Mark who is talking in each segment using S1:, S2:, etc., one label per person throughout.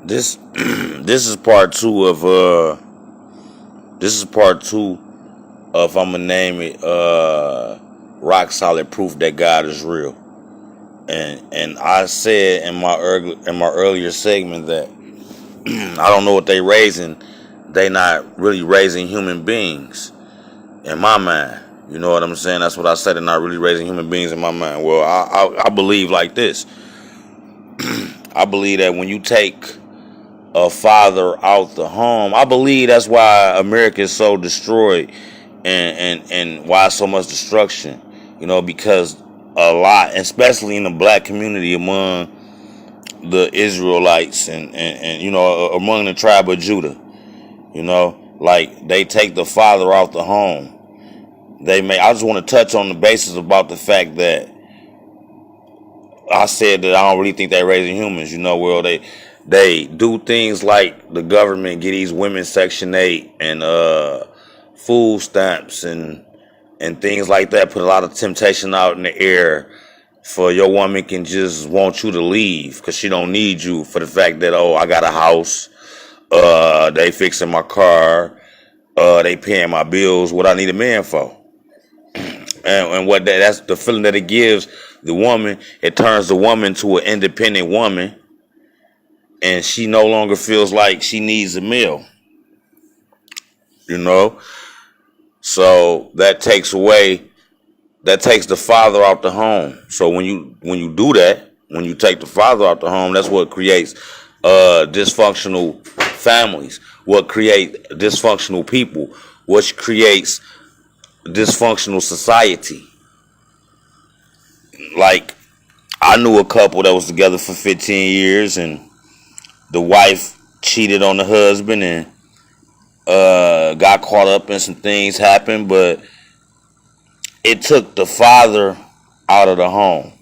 S1: This this is part two of I'ma name it rock solid proof that God is real. And I said in my earlier segment that I don't know what they raising. They not really raising human beings in my mind. You know what I'm saying? That's what I said. They're not really raising human beings in my mind. Well, I believe like this. I believe that when you take a father out the home, I believe that's why America is so destroyed and why so much destruction. Because a lot, especially in the black community among the Israelites and among the tribe of Judah, like they take the father out the home. I just want to touch on the basis about the fact that I said that I don't really think they're raising humans. Well, they do things like the government get these women Section 8 and food stamps and things like that. Put a lot of temptation out in the air for your woman can just want you to leave because she don't need you for the fact that, oh, I got a house, they fixing my car, they paying my bills. What I need a man for? And that's the feeling that it gives the woman. It turns the woman to an independent woman, and she no longer feels like she needs a meal. So that takes the father out the home. So when you do that, when you take the father out the home, that's what creates dysfunctional families. What create dysfunctional people? What creates dysfunctional society? Like, I knew a couple that was together for 15 years and the wife cheated on the husband and got caught up in some things happened, but it took the father out of the home.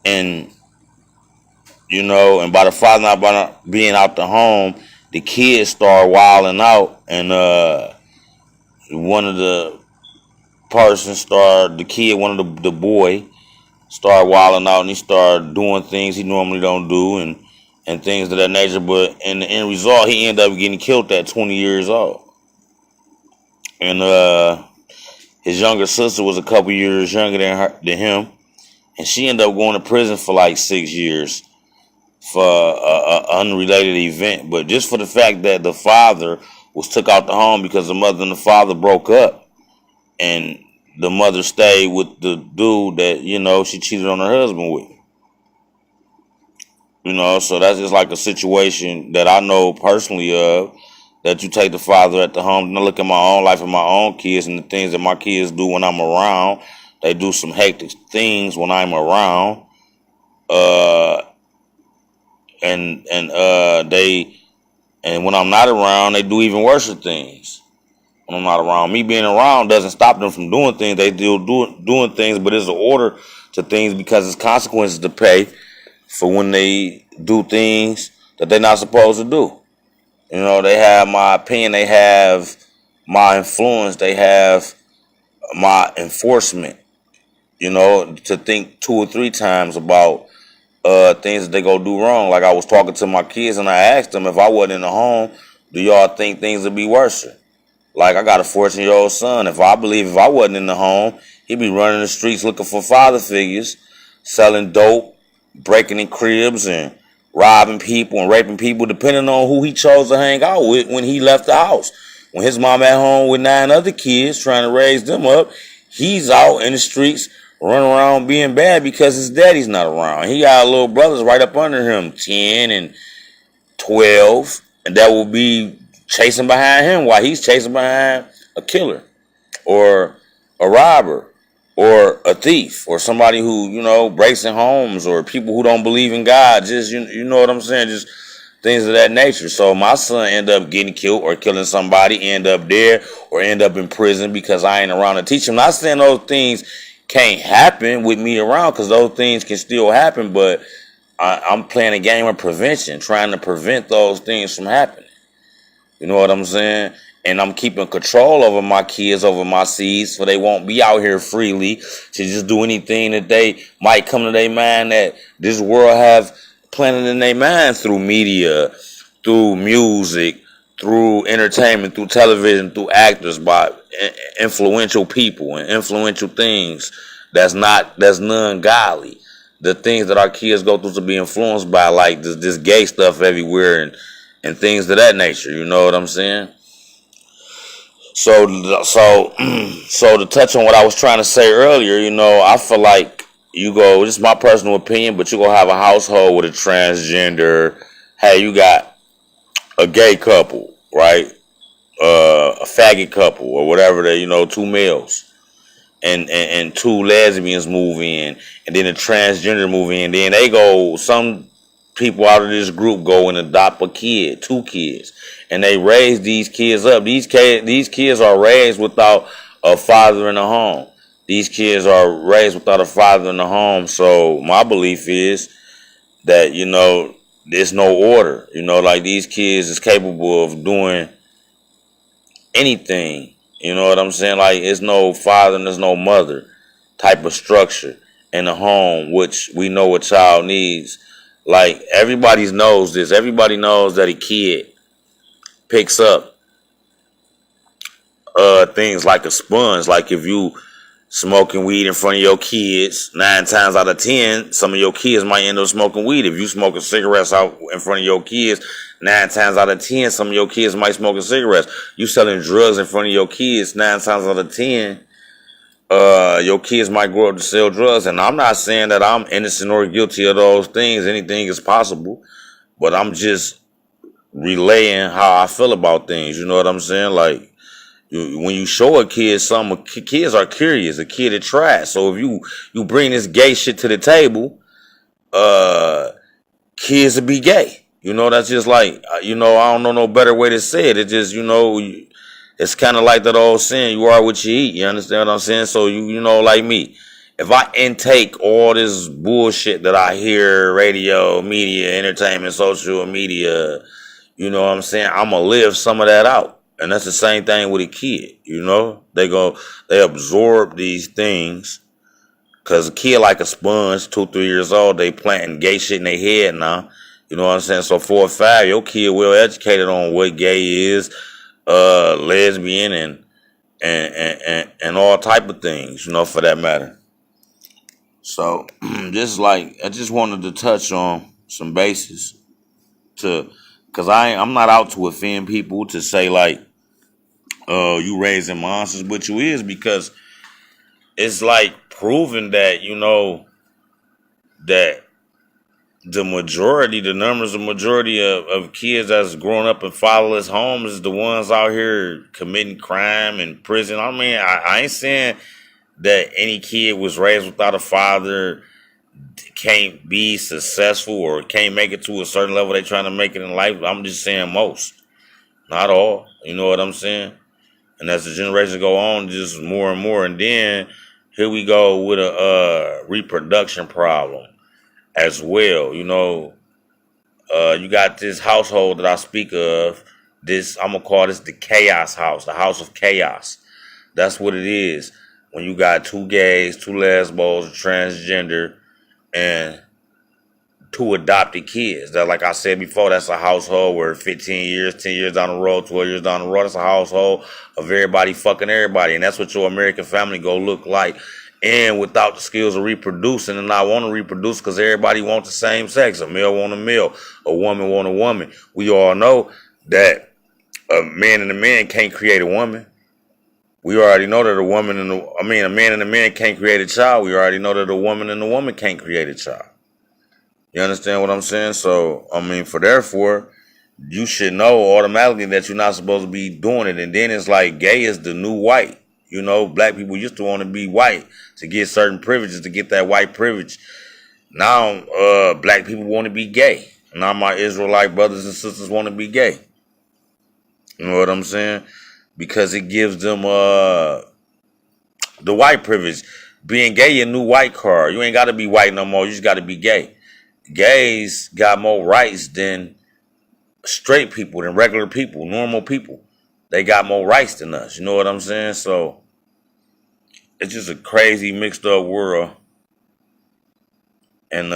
S1: And and by the father not being out the home, the kids start wilding out, and one of the one of the boy started wilding out, and he started doing things he normally don't do, and things of that nature. But in the end result, he ended up getting killed at 20 years old. And his younger sister was a couple years younger than him, and she ended up going to prison for like 6 years for an unrelated event. But just for the fact that the father was took out the home because the mother and the father broke up, and the mother stayed with the dude that she cheated on her husband with. So that's just like a situation that I know personally of, that you take the father at the home. And I look at my own life and my own kids and the things that my kids do when I'm around. They do some hectic things when I'm around. And when I'm not around, they do even worse things. When I'm not around, me being around doesn't stop them from doing things. They still doing things, but there's an order to things because there's consequences to pay for when they do things that they're not supposed to do. They have my opinion, they have my influence, they have my enforcement, to think 2 or 3 times about things that they go do wrong. Like I was talking to my kids and I asked them, if I wasn't in the home, do y'all think things would be worse? Like, I got a 14-year-old son. If I wasn't in the home, he'd be running the streets looking for father figures, selling dope, breaking in cribs, and robbing people and raping people, depending on who he chose to hang out with when he left the house. When his mom at home with 9 other kids trying to raise them up, he's out in the streets running around being bad because his daddy's not around. He got little brothers right up under him, 10 and 12, and that will be chasing behind him while he's chasing behind a killer or a robber or a thief or somebody who, breaks in homes, or people who don't believe in God. Just, you know what I'm saying? Just things of that nature. So my son end up getting killed or killing somebody, end up there or end up in prison because I ain't around to teach him. Not saying those things can't happen with me around, because those things can still happen, but I'm playing a game of prevention, trying to prevent those things from happening. You know what I'm saying? And I'm keeping control over my kids, over my seeds, so they won't be out here freely to just do anything that they might come to their mind that this world have planted in their minds through media, through music, through entertainment, through television, through actors, by influential people and influential things that's non-godly. The things that our kids go through to be influenced by, like this gay stuff everywhere and things of that nature. You know what I'm saying? So to touch on what I was trying to say earlier, I feel like this is my personal opinion, but you gonna have a household with a transgender. Hey, you got a gay couple, right? A faggot couple or whatever two males and two lesbians move in, and then a transgender move in. Then some people out of this group go and adopt two kids, and they raise these kids up. These kids are raised without a father in the home. These kids are raised without a father in the home. So my belief is that, there's no order. Like these kids is capable of doing anything. You know what I'm saying? Like, it's no father and there's no mother type of structure in the home, which we know a child needs. Like, everybody knows this. Everybody knows that a kid picks up things like a sponge. Like, if you smoking weed in front of your kids, 9 times out of 10, some of your kids might end up smoking weed. If you smoking cigarettes out in front of your kids, 9 times out of 10, some of your kids might smoking cigarettes. You selling drugs in front of your kids, 9 times out of 10, your kids might grow up to sell drugs. And I'm not saying that I'm innocent or guilty of those things. Anything is possible. But I'm just relaying how I feel about things. You know what I'm saying? Like, when you show a kid something, kids are curious. A kid is trash. So if you bring this gay shit to the table, kids will be gay. That's just like, I don't know no better way to say it. It just, it's kind of like that old saying, you are what you eat. You understand what I'm saying? So, like me, if I intake all this bullshit that I hear, radio, media, entertainment, social media, you know what I'm saying? I'm going to live some of that out. And that's the same thing with a kid, They absorb these things. Because a kid like a sponge, 2, 3 years old, they planting gay shit in their head now. You know what I'm saying? So 4 or 5, your kid well educated on what gay is, lesbian, and all type of things, for that matter. So I just wanted to touch on some bases because I'm not out to offend people to say like, you raising monsters, but you is, because it's like proving that, that the majority of kids that's growing up in fatherless homes is the ones out here committing crime in prison. I mean, I ain't saying that any kid was raised without a father can't be successful or can't make it to a certain level they trying to make it in life. I'm just saying most, not all. You know what I'm saying? And as the generations go on, just more and more. And then here we go with a reproduction problem as well. You got this household that I speak of. I'm going to call this the chaos house, the house of chaos. That's what it is. When you got 2 gays, 2 lesbos, a transgender, and 2 adopted kids. That, like I said before, that's a household where 15 years, 10 years down the road, 12 years down the road, that's a household of everybody fucking everybody. And that's what your American family go look like. And without the skills of reproducing, and I want to reproduce because everybody wants the same sex. A male want a male, a woman want a woman. We all know that a man and a man can't create a woman. We already know that a man and a man can't create a child. We already know that a woman and a woman can't create a child. You understand what I'm saying? So, therefore, you should know automatically that you're not supposed to be doing it. And then it's like gay is the new white. Black people used to want to be white to get certain privileges, to get that white privilege. Now, black people want to be gay. Now my Israelite brothers and sisters want to be gay. You know what I'm saying? Because it gives them the white privilege. Being gay, a new white card. You ain't got to be white no more. You just got to be gay. Gays got more rights than straight people, than regular people, normal people. They got more rights than us. You know what I'm saying? So it's just a crazy mixed up world. And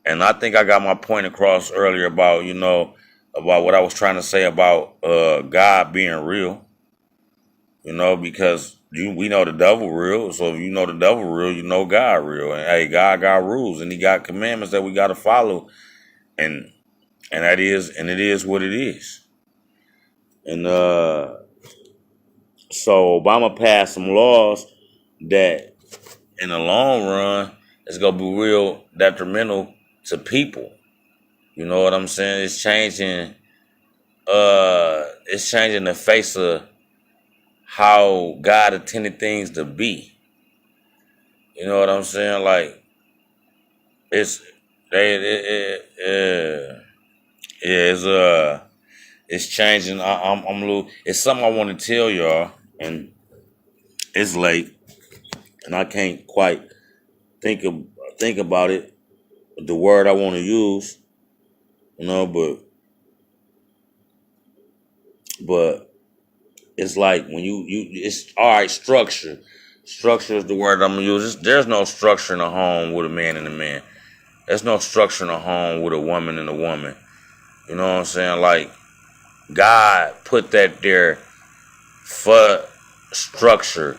S1: And I think I got my point across earlier about, about what I was trying to say about God being real, because we know the devil real. So if you know the devil real, you know God real. And hey, God got rules and he got commandments that we got to follow. And it is what it is. And so Obama passed some laws that in the long run it's gonna be real detrimental to people. You know what I'm saying? It's changing the face of how God intended things to be. You know what I'm saying? Like it's it's changing. I'm a little. It's something I want to tell y'all, and it's late, and I can't quite think about it. The word I want to use, but it's like when it's all right. Structure is the word I'm gonna use. There's no structure in a home with a man and a man. There's no structure in a home with a woman and a woman. You know what I'm saying? Like God put that there for structure,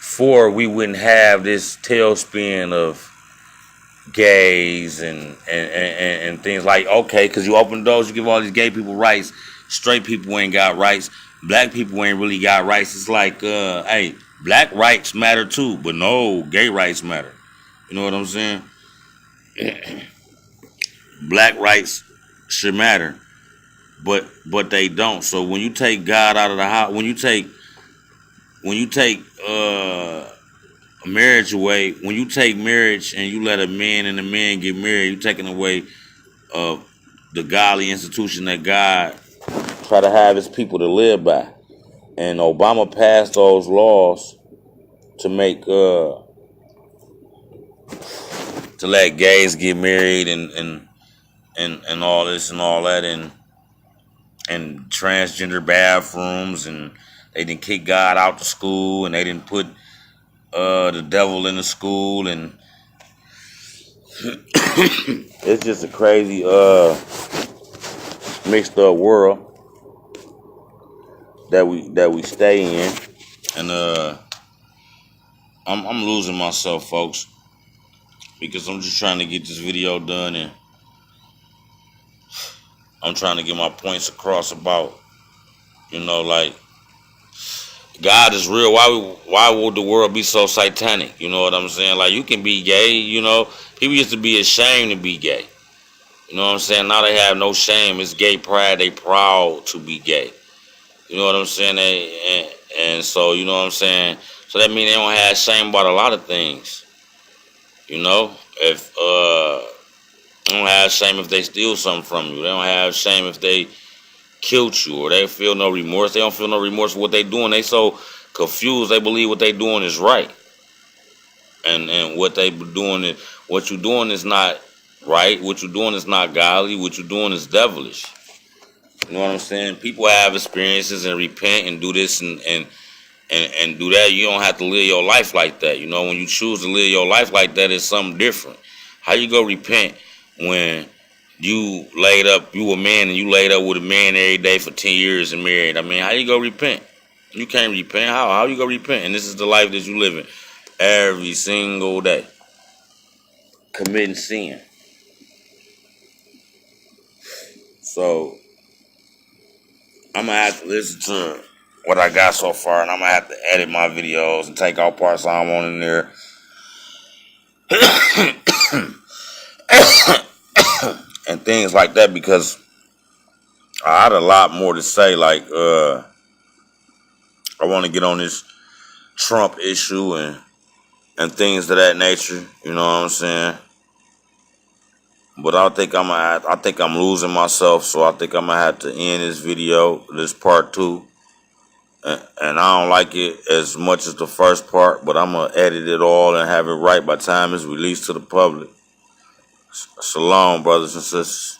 S1: for we wouldn't have this tailspin of gays and things like, okay, because you open doors, you give all these gay people rights, straight people ain't got rights, black people ain't really got rights. It's like, hey, black rights matter too, but no, gay rights matter. You know what I'm saying? Black rights should matter, but they don't. So when you take God out of the house, when you take marriage away, when you take marriage and you let a man and a man get married, you're taking away the godly institution that God try to have his people to live by. And Obama passed those laws to make to let gays get married and all this and all that, and transgender bathrooms, and they didn't kick God out the school, and they didn't put the devil in the school, and it's just a crazy mixed up world that we stay in. And I'm losing myself, folks, because I'm just trying to get this video done, and I'm trying to get my points across about, like, God is real. Why would the world be so satanic? You know what I'm saying? Like, you can be gay, People used to be ashamed to be gay. You know what I'm saying? Now they have no shame. It's gay pride. They proud to be gay. You know what I'm saying? And so, you know what I'm saying? So that means they don't have shame about a lot of things. If they don't have shame if they steal something from you. They don't have shame if they killed you, or they feel no remorse. They don't feel no remorse for what they doing. They so confused. They believe what they doing is right, and what they doing is, what you doing is not right. What you doing is not godly. What you doing is devilish. You know what I'm saying? People have experiences and repent and do this and do that. You don't have to live your life like that. When you choose to live your life like that, it's something different. How you go repent when you a man and you laid up with a man every day for 10 years and married? I mean, how you go repent? You can't repent. How you go repent? And this is the life that you living every single day, committing sin. So I'm gonna have to listen to what I got so far, and I'm gonna have to edit my videos and take out parts I want in there. And things like that, because I had a lot more to say. Like, I want to get on this Trump issue and things of that nature. You know what I'm saying? But I think I'm losing myself, so I think I'm gonna have to end this video, this part 2. And I don't like it as much as the first part, but I'm gonna edit it all and have it right by the time it's released to the public. Shalom, brothers and sisters.